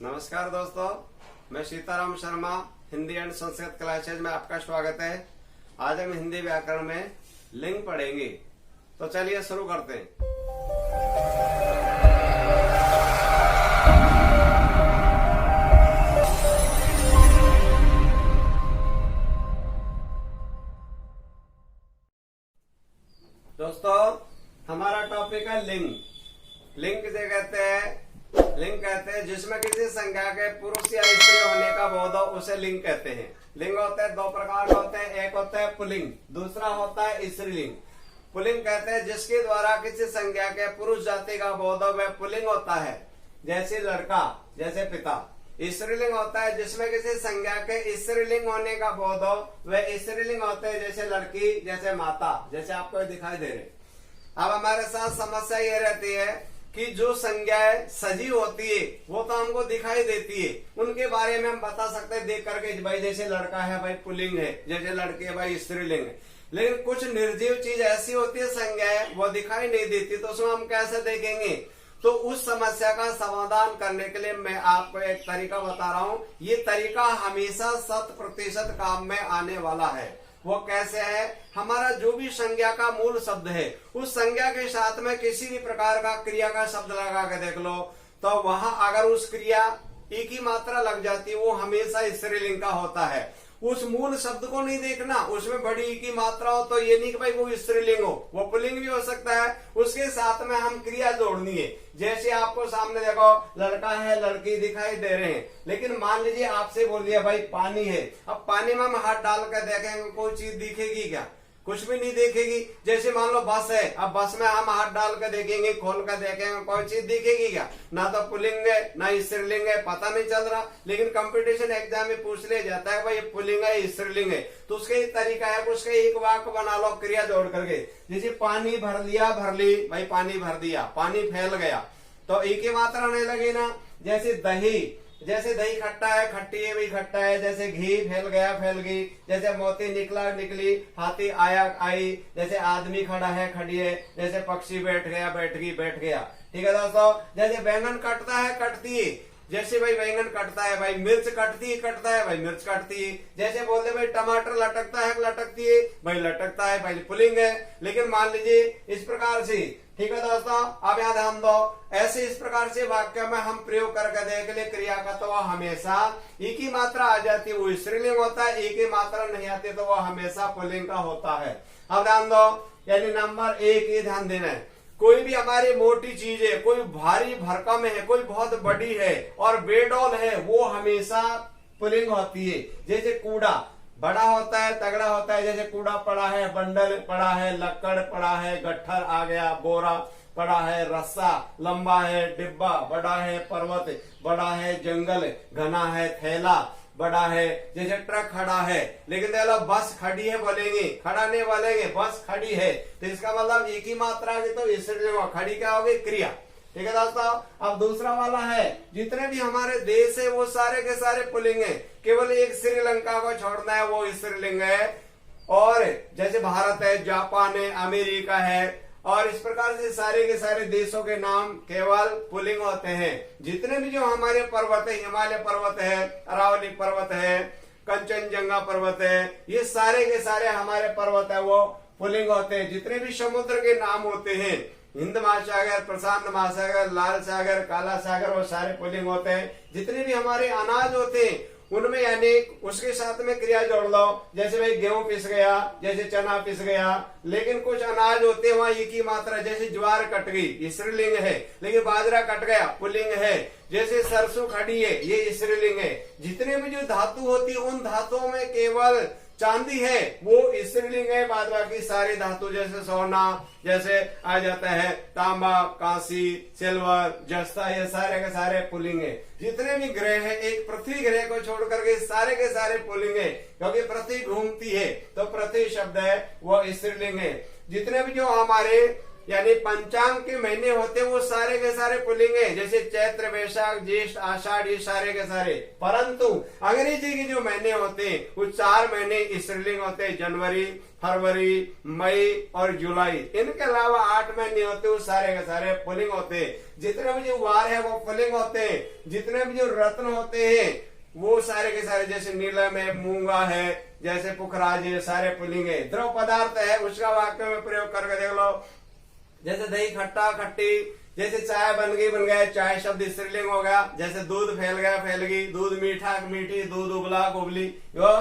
नमस्कार दोस्तों, मैं सीताराम शर्मा हिंदी एंड संस्कृत क्लासेज में आपका स्वागत है। आज हम हिंदी व्याकरण में लिंग पढ़ेंगे, तो चलिए शुरू करते हैं। दोस्तों, हमारा टॉपिक है लिंग। लिंग किसे कहते हैं? लिंग कहते हैं जिसमें किसी संज्ञा के पुरुष या स्त्री होने का बोध हो, उसे लिंग कहते हैं। लिंग होते हैं दो प्रकार के होते हैं, एक होता है पुल्लिंग, दूसरा होता है स्त्रीलिंग। पुल्लिंग कहते हैं जिसके द्वारा किसी संज्ञा के पुरुष जाति का बोध हो, वह पुल्लिंग होता है, जैसे लड़का, जैसे पिता। स्त्रीलिंग होता है जिसमें किसी संज्ञा के स्त्रीलिंग होने का बोध हो, वह स्त्रीलिंग होते हैं, जैसे लड़की, जैसे माता, जैसे आपको दिखाई दे रहे। अब हमारे साथ समस्या ये रहती है कि जो संज्ञाएं सजी होती है वो तो हमको दिखाई देती है, उनके बारे में हम बता सकते हैं देख करके, भाई जैसे लड़का है भाई पुल्लिंग है, जैसे लड़की है भाई स्त्रीलिंग है। लेकिन कुछ निर्जीव चीज ऐसी होती है संज्ञाएं, वो दिखाई नहीं देती, तो उसमें हम कैसे देखेंगे? तो उस समस्या का समाधान करने के लिए मैं आपको एक तरीका बता रहा हूँ। ये तरीका हमेशा 100% काम में आने वाला है। वो कैसे है? हमारा जो भी संज्ञा का मूल शब्द है, उस संज्ञा के साथ में किसी भी प्रकार का क्रिया का शब्द लगा के देख लो, तो वहां अगर उस क्रिया ई की मात्रा लग जाती है, वो हमेशा स्त्रीलिंग का होता है। उस मूल शब्द को नहीं देखना, उसमें बड़ी ई की मात्रा हो तो ये नहीं कि भाई वो स्त्रीलिंग हो, वो पुल्लिंग भी हो सकता है। उसके साथ में हम क्रिया जोड़नी है। जैसे आपको सामने देखो लड़का है, लड़की दिखाई दे रहे हैं, लेकिन मान लीजिए आपसे बोल दिया भाई पानी है। अब पानी में हम हाथ डाल कर देखेंगे, कोई चीज दिखेगी क्या? कुछ भी नहीं देखेगी। जैसे मान लो बस है, अब बस में हम हाथ डाल कर देखेंगे, खोल कर देखेंगे, कोई चीज दिखेगी क्या? ना तो पुल्लिंग है ना स्त्रीलिंग है, पता नहीं चल रहा। लेकिन कंपटीशन एग्जाम में पूछ लिया जाता है भाई पुल्लिंग है स्त्रीलिंग है, तो उसका एक तरीका है, उसका एक वाक्य बना लो क्रिया जोड़ करके। जैसे पानी भर लिया, भर ली, भाई पानी भर दिया, पानी फैल गया, तो एक ही मात्रा नहीं लगी ना। जैसे दही, जैसे दही खट्टा है, खट्टी है भी खट्टा है। जैसे घी फैल गया, फैल गई। जैसे मोती निकला, निकली। हाथी आया, आई। जैसे आदमी खड़ा है, खड़ी है। जैसे पक्षी बैठ गया, बैठ गई, बैठ गया। ठीक है दोस्तों। जैसे बैंगन कटता है, कटती है, जैसे भाई बैंगन कटता है, भाई मिर्च कटती है, कटता है, भाई मिर्च कटती है। जैसे बोलते भाई टमाटर लटकता है, लटकती है, भाई लटकता है, भाई पुल्लिंग है। लेकिन मान लीजिए इस प्रकार से, ठीक है दोस्तों, अब यहाँ ध्यान दो, ऐसे इस प्रकार से वाक्य में हम प्रयोग करके देख ले क्रिया का, तो वह हमेशा एक ही मात्रा आ जाती है, वो स्त्रीलिंग होता है। एक ही मात्रा नहीं आती तो वह हमेशा पुल्लिंग का होता है। अब ध्यान दो, यानी नंबर 1 ये ध्यान देना है, कोई भी हमारी मोटी चीज है, कोई भारी भरकम है, कोई बहुत बड़ी है और बेडौल है, वो हमेशा पुल्लिंग होती है। जैसे कूड़ा बड़ा होता है, तगड़ा होता है। जैसे कूड़ा पड़ा है, बंडल पड़ा है, लक्कड़ पड़ा है, गट्ठर आ गया, बोरा पड़ा है, रस्सा लंबा है, डिब्बा बड़ा है, पर्वत बड़ा है, जंगल घना है, थैला बड़ा है। जैसे ट्रक खड़ा है, लेकिन देख लो बस खड़ी है बोलेंगे, खड़ा नहीं बोलेंगे, बस खड़ी है, तो इसका मतलब एक ही मात्रा की, तो इससे खड़ी क्या होगी? क्रिया। ठीक है दोस्तों। अब दूसरा वाला है, जितने भी हमारे देश है वो सारे के सारे पुल्लिंग है, केवल एक श्रीलंका को छोड़ना है, वो स्त्रीलिंग है। और जैसे भारत है, जापान है, अमेरिका है, और इस प्रकार से सारे के सारे देशों के नाम केवल पुल्लिंग होते हैं। जितने भी जो हमारे पर्वत है, हिमालय पर्वत है, अरावली पर्वत है, कंचनजंगा पर्वत है, ये सारे के सारे हमारे पर्वत है, वो पुल्लिंग होते हैं। जितने भी समुद्र के नाम होते हैं, हिंद महासागर, प्रशांत महासागर, लाल सागर, काला सागर, वो सारे पुल्लिंग होते हैं। जितने भी हमारे अनाज होते हैं उनमें यानी उसके साथ में क्रिया जोड़ लो। जैसे भाई गेहूं पिस गया, जैसे चना पिस गया। लेकिन कुछ अनाज होते हैं वहां एक ही मात्रा, जैसे ज्वार कट गई, स्त्रीलिंग है। लेकिन बाजरा कट गया, पुल्लिंग है। जैसे सरसों खड़ी है, ये स्त्रीलिंग है। जितने भी जो धातु होती है उन धातुओं में केवल चांदी है, वो स्त्रीलिंग है। बाद बाकी सारे धातु जैसे सोना, जैसे आ जाता है तांबा, कांसी, सिल्वर, जस्ता, ये सारे के सारे पुल्लिंग है। जितने भी ग्रह है, एक पृथ्वी ग्रह को छोड़ करके सारे के सारे पुल्लिंग है, क्योंकि पृथ्वी घूमती है, तो पृथ्वी शब्द है वो स्त्रीलिंग है। जितने भी जो हमारे यानी पंचांग के महीने होते वो सारे के सारे पुल्लिंग है, जैसे चैत्र वैशाख ज्येष्ठ आषाढ़, ये सारे के सारे। परंतु अंग्रेजी के जो महीने होते हैं वो 4 महीने स्त्रीलिंग होते हैं, जनवरी, फरवरी, मई और जुलाई। इनके अलावा 8 महीने होते वो सारे के सारे पुल्लिंग होते हैं। जितने भी जो वार है वो पुल्लिंग होते हैं। जितने भी जो रत्न होते हैं वो सारे के सारे, जैसे नीलम है, मूंगा है, जैसे पुखराज है, सारे पुल्लिंग है। द्रव पदार्थ है उसका वाक्य में प्रयोग करके देख लो, जैसे दही खट्टा खट्टी, जैसे चाय बन गया, चाय शब्द स्त्रीलिंग हो गया। जैसे दूध फैल गया फैलगी, दूध मीठा मीठी, दूध उबला उबली, वो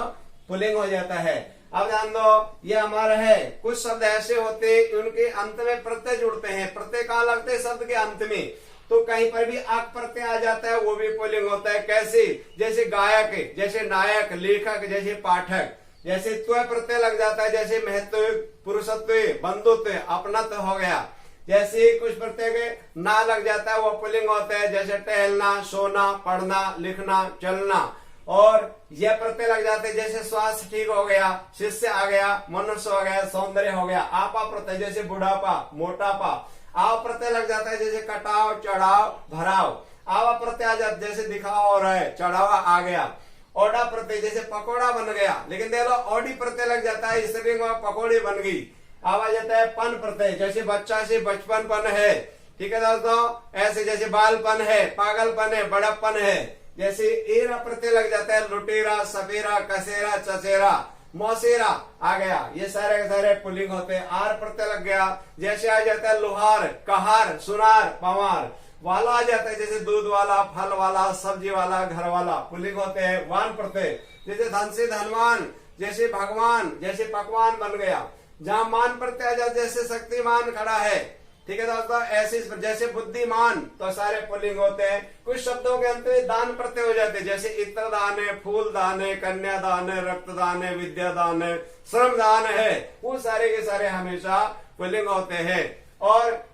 पुल्लिंग हो जाता है। अब जान दो ये हमारा है, कुछ शब्द ऐसे होते उनके अंत में प्रत्यय जुड़ते हैं। प्रत्यय कहाँ लगते हैं? शब्द के अंत में। तो कहीं पर भी आक प्रत्यय आ जाता है, वो भी पुल्लिंग होता है। कैसे? जैसे गायक, जैसे नायक, लेखक, जैसे पाठक। जैसे त्व प्रत्यय लग जाता है, जैसे महत्व, पुरुषत्व, बंधुत्व, अपनत्व हो गया। जैसे कुछ प्रत्यय के ना लग जाता है वो पुल्लिंग होता है, जैसे टहलना, सोना, पढ़ना, लिखना, चलना। और यह प्रत्यय लग जाते हैं, जैसे स्वास्थ्य ठीक हो गया, शिष्य आ गया, मनुष्य हो गया, सौंदर्य हो गया। आपा प्रत्यय जैसे बुढ़ापा, मोटापा। आव प्रत्यय लग जाता है, जैसे कटाव, चढ़ाव, भराव। आवा प्रत्यय आ जाता है, जैसे दिखावा हो रहा है, चढ़ावा आ गया। ओडा प्रत्यय जैसे पकोड़ा बन गया, लेकिन देख लो ओडी प्रत्यय लग जाता है, स्त्रीलिंग में पकौड़ी बन गई। आवा जाता है पन प्रत्यय, जैसे बच्चा से बचपनपन है, ठीक है दोस्तों। ऐसे जैसे बालपन है, पागलपन है, बड़प्पन है। जैसे एरा प्रत्यय लग जाता है, लुटेरा, सपेरा, कसेरा, चचेरा, मौसेरा आ गया। ये सारे के सारे पुल्लिंग होते हैं। आर प्रत्यय लग गया, जैसे आ जाता है लोहार, कहार, सुनार, पवार। वाला आ जाता है, जैसे दूध वाला, फल वाला, सब्जी वाला, घर वाला, पुल्लिंग होते हैं। वान प्रत्यय जैसे धन से धनवान, जैसे भगवान, जैसे पकवान बन गया। जहां मान प्रत्यय आ जाता है, जैसे शक्तिमान खड़ा है, ठीक है दोस्तों। ऐसे जैसे बुद्धिमान, तो सारे पुल्लिंग होते हैं। कुछ शब्दों के अंत में दान प्रत्यय हो जाते हैं, जैसे इत्र दान है, फूल दान है, कन्या दान है, रक्त दान है, विद्या दान है, श्रम दान है। वो सारे के सारे हमेशा पुल्लिंग होते हैं। और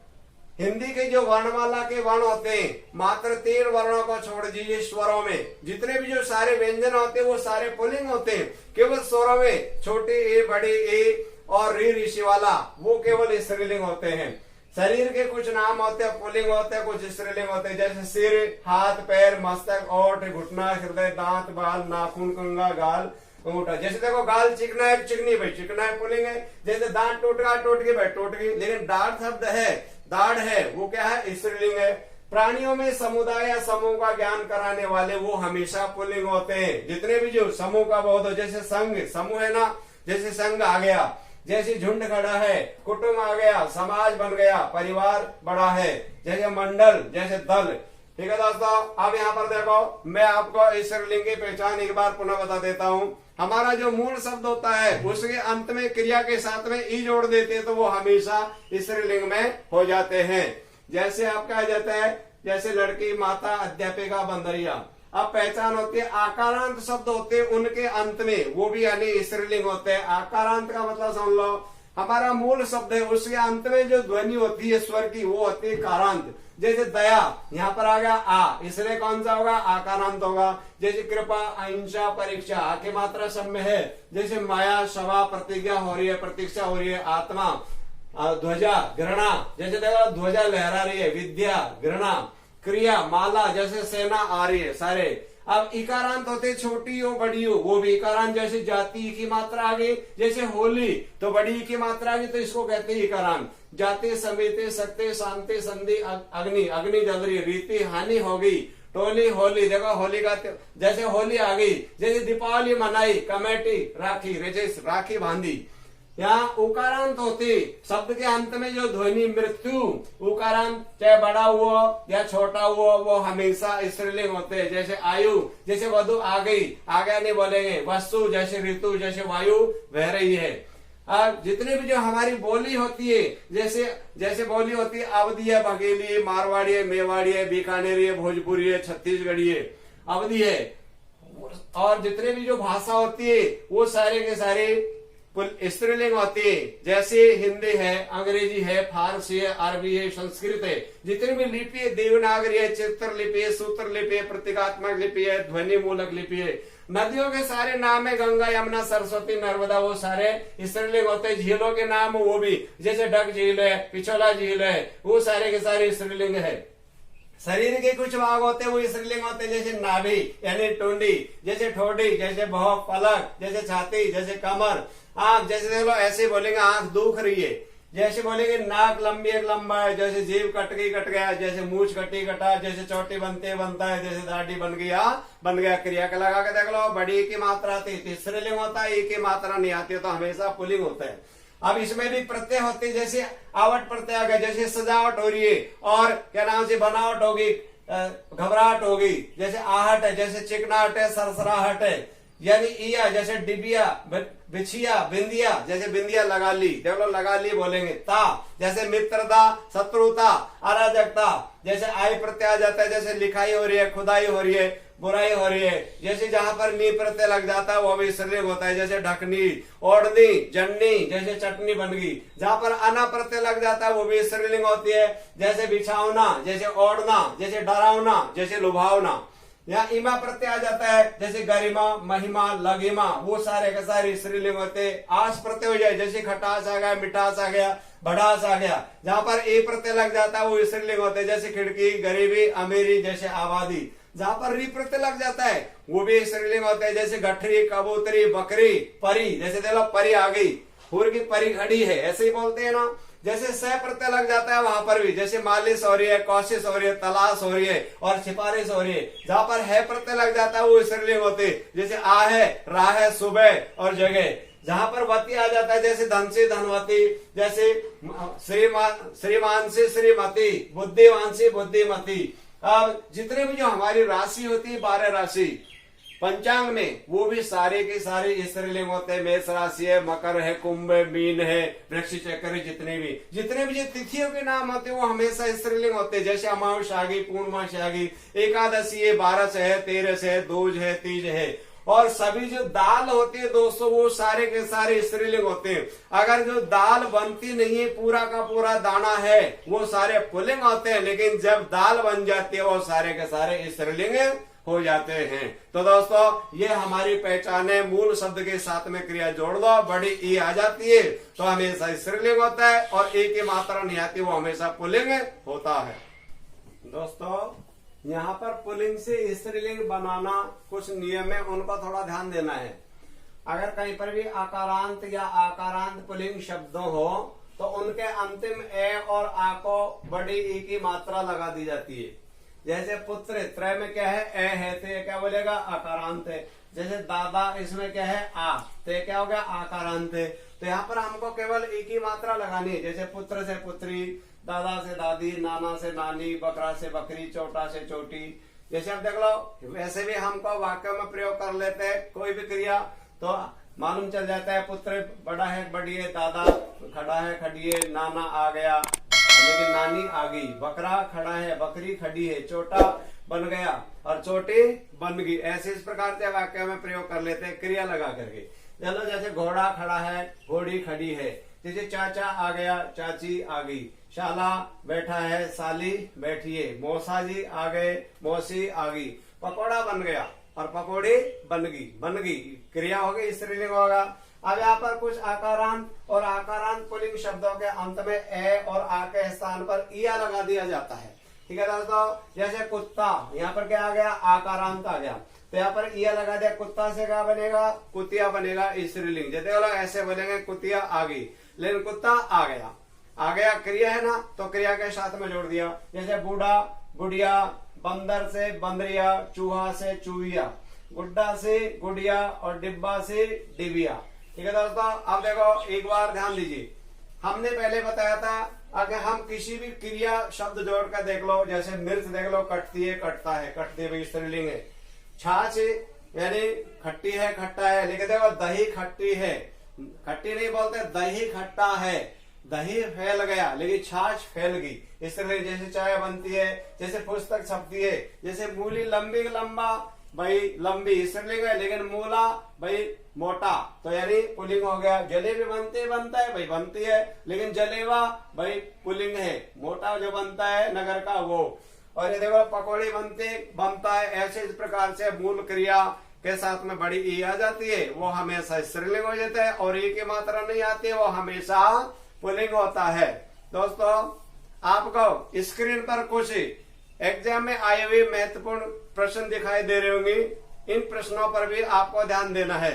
हिंदी के जो वर्णमाला के वर्ण होते हैं, मात्र 3 वर्णों को छोड़ दीजिए स्वरों में, जितने भी जो सारे व्यंजन होते हैं वो सारे पुल्लिंग होते हैं। केवल स्वरों में छोटे ए, बड़े ए और री ऋषि वाला, वो केवल स्त्रीलिंग होते हैं। शरीर के कुछ नाम होते हैं पुल्लिंग होते हैं, कुछ स्त्रीलिंग होते हैं, जैसे सिर, हाथ, पैर, मस्तक, ओठ, घुटना, हृदय, दांत, बाल, नाखून, कंगा, गाल, अंगूठा। जैसे देखो गाल चिकना है, चिकनी भाई, चिकना है पुल्लिंग है। जैसे दांत टूट गया, टूट गई भाई, टूट गई। लेकिन दाढ़ शब्द है, दाढ़ है, वो क्या है? स्त्रीलिंग है। प्राणियों में समुदाय या समूह का ज्ञान कराने वाले वो हमेशा पुल्लिंग होते हैं। जितने भी जो समूह का बहुत हो, जैसे संघ, समूह है ना, जैसे संघ आ गया, जैसे झुंड खड़ा है, कुटुंब आ गया, समाज बन गया, परिवार बड़ा है, जैसे मंडल, जैसे दल। ठीक है दोस्तों। अब यहाँ पर देखो, मैं आपको इस स्त्रीलिंग की पहचान एक बार पुनः बता देता हूँ। हमारा जो मूल शब्द होता है उसके अंत में क्रिया के साथ में ई जोड़ देते हैं, तो वो हमेशा स्त्रीलिंग में हो जाते हैं। जैसे आपका आ जाता है, जैसे लड़की, माता, अध्यापिका, बंदरिया। अब पहचान होती है, आकारांत शब्द होते हैं उनके अंत में, वो भी यानी स्त्रीलिंग होते हैं। आकारांत का मतलब समझ लो, हमारा मूल शब्द है उसके अंत में जो ध्वनि होती है स्वर की, वो होती है कारांत। जैसे दया, यहाँ पर आ गया आ, इसलिए कौन सा होगा? आकारांत होगा। जैसे कृपा, अहिंसा, परीक्षा, आ की मात्रा सब में है। जैसे माया, सभा, प्रतिज्ञा हो रही है, प्रतीक्षा हो रही है, आत्मा, ध्वजा, घृणा, जैसे देखो ध्वजा लहरा रही है, विद्या, घृणा, क्रिया, माला, जैसे सेना आ रही है, सारे। अब इकारांत होते छोटी हो बड़ी हो, वो भी इकारांत। जैसे जाति की मात्रा आ गई, जैसे होली तो बड़ी की मात्रा आ गई, तो इसको कहते हैं इकारांत। जाते, समेते, सकते, शांति, संधि, अग्नि, अग्नि जल रही, रीति, हानि हो गई, टोली, होली, देखो होली का जैसे होली आ गई। जैसे दीपावली मनाई, कमेटी, राखी, राखी बांधी। यहाँ उकारांत होती, शब्द के अंत में जो ध्वनि मृत्यु, उकारांत चाहे बड़ा हुआ या छोटा हुआ, वो हमेशा स्त्रीलिंग होते हैं। जैसे आयु, जैसे वधु आ गई, आगे नहीं बोलेंगे। वस्तु, जैसे ऋतु, जैसे वायु बह रही है। जितने भी जो हमारी बोली होती है, जैसे बोली होती है, अवधी है, बघेली है, मारवाड़ी है, मेवाड़ी है, बीकानेरी है, भोजपुरी है, छत्तीसगढ़ी है, अवधी है। और जितने भी जो भाषा होती है वो सारे के सारे स्त्रीलिंग होती है, जैसे हिंदी है, अंग्रेजी है, फारसी है, अरबी है, संस्कृत है, जितनी भी लिपि है, देवनागरी है, चित्र लिपि है, सूत्र लिपि है, प्रतीकात्मक लिपि है, ध्वनि मूलक लिपि है। नदियों के सारे नाम है गंगा, यमुना, सरस्वती, नर्मदा, वो सारे स्त्रीलिंग होते हैं। झीलों के नाम वो भी, जैसे डग झील है, पिछोला झील है, वो सारे के सारे स्त्रीलिंग है। शरीर के कुछ भाग होते हैं वो स्त्रीलिंग होते हैं, जैसे नाभि यानी टुंडी, जैसे ठोडी, जैसे भौं, पलक, जैसे छाती, जैसे कमर, आंख, जैसे देख लो ऐसे बोलेंगे आंख दुख रही है, जैसे बोलेंगे नाक लंबी एक लंबा है, जैसे जीभ कट गई कट गया, जैसे मूछ कटी कटा, जैसे चोटी बनते बनता है, जैसे दाढ़ी बन गया बन गया। क्रिया का लगा के देख लो, बड़ी की मात्रा आती है, स्त्रीलिंग होता है, एक की मात्रा नहीं आती है तो हमेशा पुल्लिंग होता है। अब इसमें भी प्रत्यय होते हैं, जैसे आवट प्रत्यय आ गया, जैसे सजावट हो रही है और क्या नाम से बनावट होगी, घबराहट होगी, जैसे आहट है, जैसे चिकनाहट है, सरसराहट है, यानी ईया, जैसे डिबिया, बिछिया, बिंदिया, जैसे बिंदिया लगा ली, देख लो लगा ली बोलेंगे। ता जैसे मित्रता, शत्रुता, अराजकता, जैसे आई प्रत्यय आ जाता है, जैसे लिखाई हो रही है, खुदाई हो रही है, बुराई हो रही है। जैसे जहां पर नी प्रत्यय लग जाता है वो भी स्त्रीलिंग होता है, जैसे ढकनी, ओढ़नी, जन्नी, जैसे चटनी बन गई। जहां पर अना प्रत्यय लग जाता है वो भी स्त्रीलिंग होती है, जैसे बिछावना, जैसे ओढ़ना, जैसे डरावना, जैसे लुभावना। यहाँ इमा प्रत्यय आ जाता है, जैसे गरिमा, महिमा, लघिमा, वो सारे के सारे स्त्रीलिंग होते। आस प्रत्यय हो जाए, जैसे खटास आ गया, मिठास आ गया, भड़ास आ गया। जहां पर ए प्रत्यय लग जाता है वो स्त्रीलिंग होते हैं, जैसे खिड़की, गरीबी, अमीरी, जैसे आबादी। जहां पर री प्रत्यय लग जाता है वो भी स्त्रीलिंग होते हैं, जैसे गठरी, कबूतरी, बकरी, परी, जैसे देखो परी आ गई, हुर की परी खड़ी है, ऐसे ही बोलते हैं ना। जैसे सह प्रत्यय लग जाता है वहां पर भी, जैसे मालिश हो रही है, कोशिश हो रही है, तलाश हो रही है और सिफारिश हो रही है। जहां पर है प्रत्यय लग जाता है वो स्त्रीलिंग होते, जैसे आ है, राह है, सुबह और जगह। जहां पर वती आ जाता है, जैसे धन से धनवती, जैसे श्रीमान से श्रीमती, बुद्धिमान से बुद्धिमती। अब जितने भी जो हमारी राशि होती है 12 राशि पंचांग में, वो भी सारे के सारे स्त्रीलिंग होते हैं। मेष राशि है, मकर है, कुंभ है, मीन है, वृश्चिक, चक्र, जितने भी जो तिथियों के नाम होते हैं वो हमेशा स्त्रीलिंग होते हैं। जैसे अमावस आ गई, पूर्णमास आ गई, एकादशी है, 12 है, 13 है, दूज है, तीज है। और सभी जो दाल होती है दोस्तों वो सारे के सारे स्त्रीलिंग होते हैं। अगर जो दाल बनती नहीं है, पूरा का पूरा दाना है, वो सारे पुल्लिंग होते हैं, लेकिन जब दाल बन जाती है वो सारे के सारे स्त्रीलिंग हो जाते हैं। तो दोस्तों ये हमारी पहचान है, मूल शब्द के साथ में क्रिया जोड़ दो, बड़ी ई आ जाती है तो हमेशा स्त्रीलिंग होता है, और ए की मात्रा नहीं आती वो हमेशा पुल्लिंग होता है। दोस्तों यहाँ पर पुल्लिंग से स्त्रीलिंग बनाना कुछ नियम है, उनका थोड़ा ध्यान देना है। अगर कहीं पर भी आकारांत या आकारांत पुल्लिंग शब्द हो तो उनके अंतिम ए और आ को बड़ी ई की मात्रा लगा दी जाती है। जैसे पुत्र, त्रय में क्या है, ए है, तो ये क्या बोलेगा, आकारांत है। जैसे दादा, इसमें क्या है, आ, तो ये क्या हो गया, आकारांत है। तो यहाँ पर हमको केवल एक ही मात्रा लगानी है। जैसे पुत्र से पुत्री, दादा से दादी, नाना से नानी, बकरा से बकरी, चोटा से चोटी। जैसे अब देख लो, वैसे भी हमको वाक्य में प्रयोग कर लेते हैं कोई भी क्रिया तो मालूम चल जाता है। पुत्र बड़ा है, बड़ी है, दादा खड़ा है, खड़ी है, नाना आ गया लेकिन नानी आ गई, बकरा खड़ा है, बकरी खड़ी है, चोटा बन गया और चोटी बन गई। ऐसे इस प्रकार से वाक्य में प्रयोग कर लेते हैं क्रिया लगा करके। चलो जैसे घोड़ा खड़ा है, घोड़ी खड़ी है। जैसे चाचा आ गया, चाची आ गई। शाला बैठा है, साली बैठी है। मौसा जी आ गए, मौसी आ गई। पकौड़ा बन गया और पकौड़ी बन गई। क्रिया हो गई, स्त्रीलिंग होगा। अब यहाँ पर कुछ आकारांत और आकारांत पुल्लिंग शब्दों के अंत में ए और आ के स्थान पर इया लगा दिया जाता है। ठीक है दोस्तों, जैसे कुत्ता, यहाँ पर क्या आ गया, आकारांत आ गया, तो यहाँ पर इया लगा दिया। कुत्ता से क्या बनेगा, कुतिया बनेगा, स्त्रीलिंग। जैसे लोग ऐसे बोलेंगे कुतिया आ गई, लेकिन कुत्ता आ गया क्रिया है ना, तो क्रिया के साथ में जोड़ दिया। जैसे बूढ़ा, बुढ़िया, बंदर से बंदरिया, चूहा से चूहिया, गुड्डा से गुड़िया और डिब्बा से डिबिया। ठीक है दोस्तों, अब देखो एक बार ध्यान दीजिए, हमने पहले बताया था अगर हम किसी भी क्रिया शब्द जोड़कर देख लो, जैसे मिर्च देख लो, कटती है, कटता है, कटती है स्त्रीलिंग है। छाछ यानी खट्टी है, खट्टा है, लेकिन देखो दही खट्टी है, खट्टी नहीं बोलते, दही खट्टा है, दही फैल गया लेकिन छाछ फैल गई। इस तरह जैसे चाय बनती है, जैसे पुस्तक छपती है, जैसे मूली लंबी लंबा भाई लंबी स्त्रीलिंग है, लेकिन मूला भाई मोटा, तो यानी पुल्लिंग हो गया। जलेबी बनता है भाई, बनती है, लेकिन जलेवा भाई पुल्लिंग है, मोटा जो बनता है नगर का वो। और ये देखो पकौड़ी बनता है, ऐसे इस प्रकार से मूल क्रिया के साथ में बड़ी ई आ जाती है, वो हमेशा स्त्रीलिंग हो जाता है, और ई की मात्रा नहीं आती है, वो हमेशा पुल्लिंग होता है। दोस्तों आपको स्क्रीन पर कुछ एग्जाम में आए हुए महत्वपूर्ण प्रश्न दिखाई दे रहे होंगे, इन प्रश्नों पर भी आपको ध्यान देना है।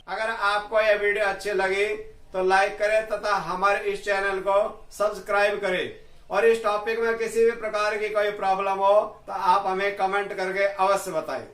अगर आपको यह वीडियो अच्छी लगी तो लाइक करें तथा हमारे इस चैनल को सब्सक्राइब करें, और इस टॉपिक में किसी भी प्रकार की कोई प्रॉब्लम हो तो आप हमें कमेंट करके अवश्य बताएं।